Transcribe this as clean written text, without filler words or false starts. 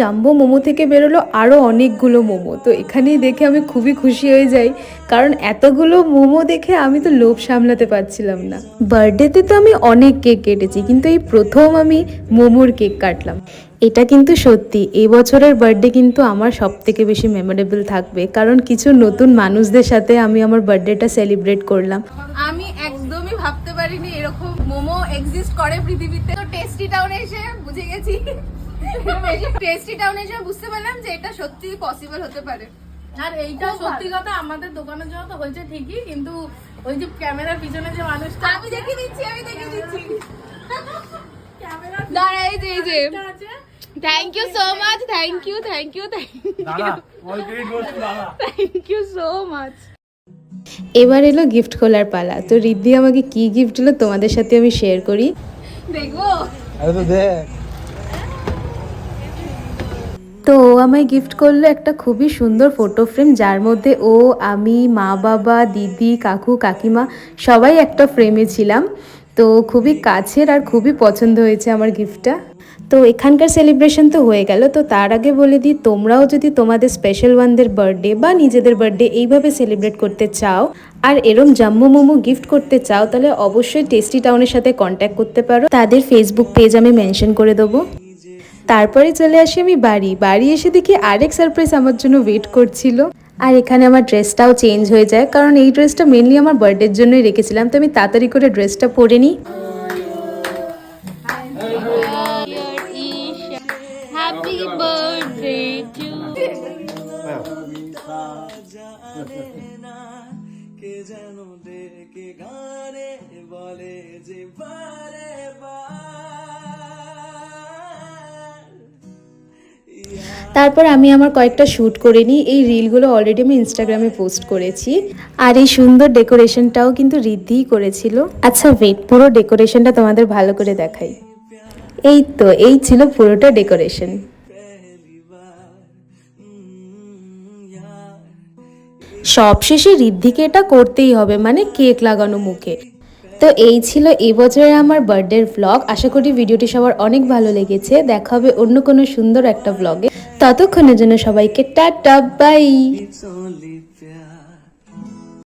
Jumbo momo থেকে বেরোলো আরও অনেকগুলো মোমো। তো এখানেই দেখে আমি খুবই খুশি হয়ে যাই, কারণ এতগুলো মোমো দেখে আমি তো লোভ সামলাতে পারছিলাম না। বার্থডেতে তো আমি অনেক কেক কেটেছি, কিন্তু এই প্রথম আমি মোমোর কেক কাটলাম। এটা কিন্তু সত্যি এই বছরের বার্থডে কিন্তু আমার সব থেকে বেশি মেমোরেবল থাকবে, কারণ কিছু নতুন মানুষদের সাথে আমি আমার বার্থডেটা সেলিব্রেট করলাম। আমি একদমই ভাবতে পারিনি এরকম মোমো এক্সিস্ট করে পৃথিবীতে। তো টেস্টি টাউনে এসে বুঝে গেছি, টেস্টি টাউনে এসে বুঝতে পারলাম যে এটা সত্যি পসিবল হতে পারে। আর এইটা সত্যি কথা, আমাদের দোকানের জন্য তো হয়েছে ঠিকই, কিন্তু ওই যে ক্যামেরার পিছনে যে মানুষটা আমি দেখিয়ে দিচ্ছি ক্যামেরার দাঁড়া, এই যে আছে, thank you so much, thank you so much. এবার এলো গিফট খোলার পালা। তো রিদ্ধি আমাকে কি গিফট দিল তোমাদের সাথে আমি শেয়ার করি। দেখবো তো ও আমায় গিফট করলো একটা খুবই সুন্দর ফটো ফ্রেম, যার মধ্যে ও, আমি, মা বাবা, দিদি, কাকু, কাকিমা সবাই একটা ফ্রেমে ছিলাম। তো খুবই কাছের আর খুবই পছন্দ হয়েছে আমার গিফটটা। তো এখানকার সেলিব্রেশন তো হয়ে গেল। তো তার আগে বলে দিই, তোমরাও যদি তোমাদের স্পেশাল ওয়ানদের বার্থডে বা নিজেদের বার্থডে এইভাবে সেলিব্রেট করতে চাও আর এরম জাম্বো মোমো গিফট করতে চাও, তাহলে অবশ্যই টেস্টি টাউনের সাথে কন্ট্যাক্ট করতে পারো। তাদের ফেসবুক পেজ আমি মেনশন করে দেবো। তারপরে চলে আসি আমি বাড়ি এসে দেখি আরেক সারপ্রাইজ আমার জন্য ওয়েট করছিল। আর এখানে আমার ড্রেসটাও চেঞ্জ হয়ে যায়, কারণ এই ড্রেসটা মেনলি আমার বার্থডের জন্যই রেখেছিলাম। তো আমি তাড়াতাড়ি করে ড্রেসটা পরে নিই। হ্যাপি বার্থডে টু তারপর আমি আমার কয়েকটা শ্যুট করে নিই। এই রিলগুলো অলরেডি আমি ইনস্টাগ্রামে পোস্ট করেছি। আর এই সুন্দর ডেকোরেশনটাও কিন্তু রিদ্ধিই করেছিল। আচ্ছা ওয়েট, পুরো ডেকোরেশনটা তোমাদের ভালো করে দেখাই। এই ছিল পুরোটা ডেকোরেশন। সবশেষে রিদ্ধিকে এটা করতেই হবে, মানে কেক লাগানো মুখে। তো এই ছিল এবছরের আমার বার্থডের ভ্লগ। আশা করি ভিডিওটি সবার অনেক ভালো লেগেছে। দেখা হবে অন্য কোনো সুন্দর একটা ভ্লগে। ততক্ষণের জন্য সবাইকে টাটা, বাই।